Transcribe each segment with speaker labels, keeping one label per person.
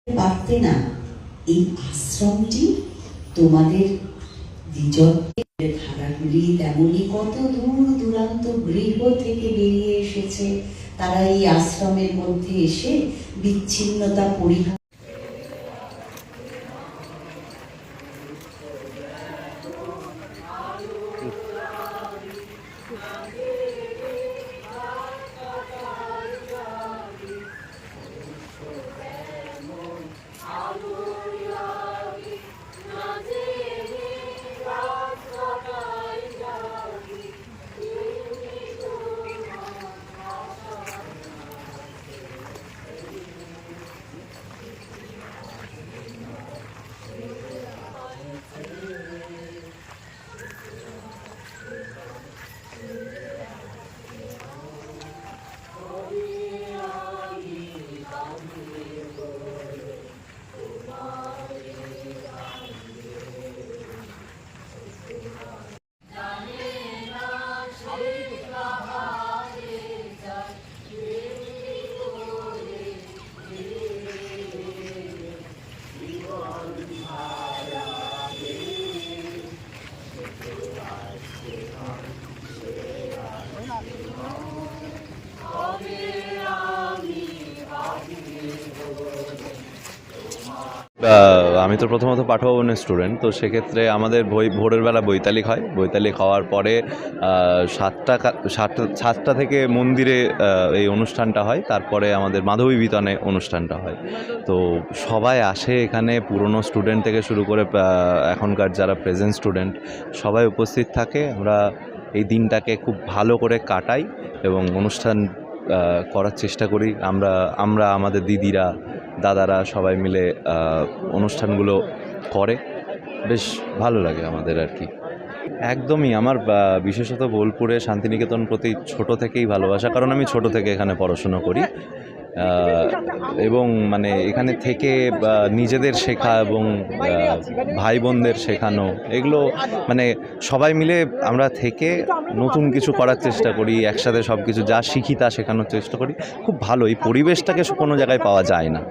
Speaker 1: পারতে না এই আশ্রমটি তোমাদের দ্বিজকে ধারাগুলি তেমনি কত দূর দূরান্ত গৃহ থেকে বেরিয়ে এসেছে, তারা এই আশ্রমের মধ্যে এসে বিচ্ছিন্নতা পরিহার।
Speaker 2: আমি তো প্রথমত পাঠভবনের স্টুডেন্ট, তো সেক্ষেত্রে আমাদের ভোরের বেলা বৈতালিক হয়। বৈতালিক হওয়ার পরে সাতটা থেকে মন্দিরে এই অনুষ্ঠানটা হয়। তারপরে আমাদের মাধবী বিতানে অনুষ্ঠানটা হয়। তো সবাই আসে এখানে, পুরনো স্টুডেন্ট থেকে শুরু করে এখনকার যারা প্রেজেন্ট স্টুডেন্ট সবাই উপস্থিত থাকে। আমরা এই দিনটাকে খুব ভালো করে কাটাই এবং অনুষ্ঠান করার চেষ্টা করি। আমরা আমাদের দিদিরা, দাদারা সবাই মিলে অনুষ্ঠানগুলো করে, বেশ ভালো লাগে আমাদের আর কি। একদমই আমার বিশেষত বোলপুরে শান্তিনিকেতন প্রতি ছোট থেকেই ভালোবাসা, কারণ আমি ছোট থেকে এখানে পড়াশুনো করি এবং মানে এখানে থেকে নিজেদের শেখা এবং ভাই বোনদের শেখানো, এগুলো মানে সবাই মিলে আমরা থেকে নতুন কিছু করার চেষ্টা করি, একসাথে সব কিছু যা শিখি তা শেখানোর চেষ্টা করি। খুব ভালো, এই পরিবেশটাকে কোনো জায়গায় পাওয়া যায় না।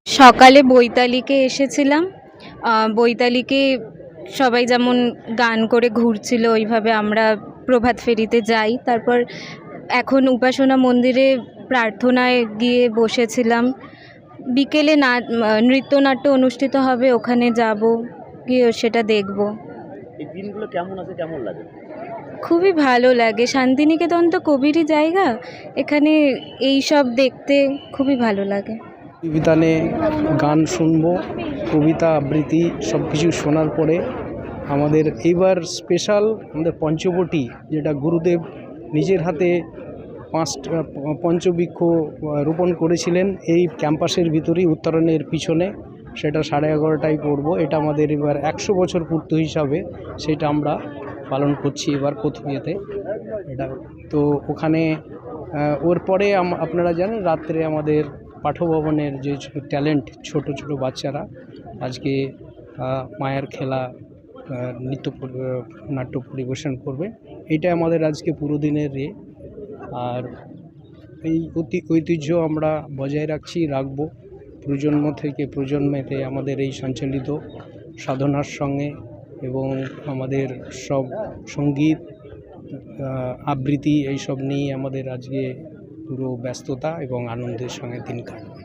Speaker 3: সকালে বৈতালিকে এসেছিলাম। বৈতালিকে সবাই যেমন গান করে ঘুরছিল, ওইভাবে আমরা প্রভাত ফেরিতে যাই। তারপর এখন উপাসনা মন্দিরে প্রার্থনায় গিয়ে বসেছিলাম। বিকেলে নৃত্যনাট্য অনুষ্ঠিত হবে, ওখানে যাব, গিয়ে সেটা দেখব।
Speaker 4: এই দিনগুলো কেমন আছে, কেমন লাগে?
Speaker 3: খুবই ভালো লাগে। শান্তিনিকেতন তো কবিরই জায়গা, এখানে এই সব দেখতে খুবই ভালো লাগে।
Speaker 5: বিতানে গান শুনবো, কবিতা আবৃত্তি সব কিছু শোনার পরে আমাদের এইবার স্পেশাল আমাদের পঞ্চবটি, যেটা গুরুদেব নিজের হাতে পঞ্চবৃক্ষ রোপণ করেছিলেন এই ক্যাম্পাসের ভিতরেই উত্তরণের পিছনে, সেটা 11:30টায় পড়বো। এটা আমাদের এবার 100 বছর পূর্তি হিসাবে সেটা আমরা পালন করছি এবার প্রথম ইয়েতে এটা। তো ওখানে ওর পরে আপনারা জানেন রাত্রে আমাদের পাঠভবনের যে ট্যালেন্ট ছোট ছোট বাচ্চারা আজকে মায়ের খেলা নাট্য পরিবেশন করবে। এটা আমাদের আজকে পুরো দিনের আর এই ঐতিহ্য আমরা বজায় রাখবো প্রজন্ম থেকে প্রজন্মেতে আমাদের এই সঞ্চালিত সাধনার সঙ্গে, এবং আমাদের সব সঙ্গীত আবৃত্তি এইসব নিয়ে আমাদের আজকে পুরো ব্যস্ততা এবং আনন্দের সঙ্গে দিন কাটবে।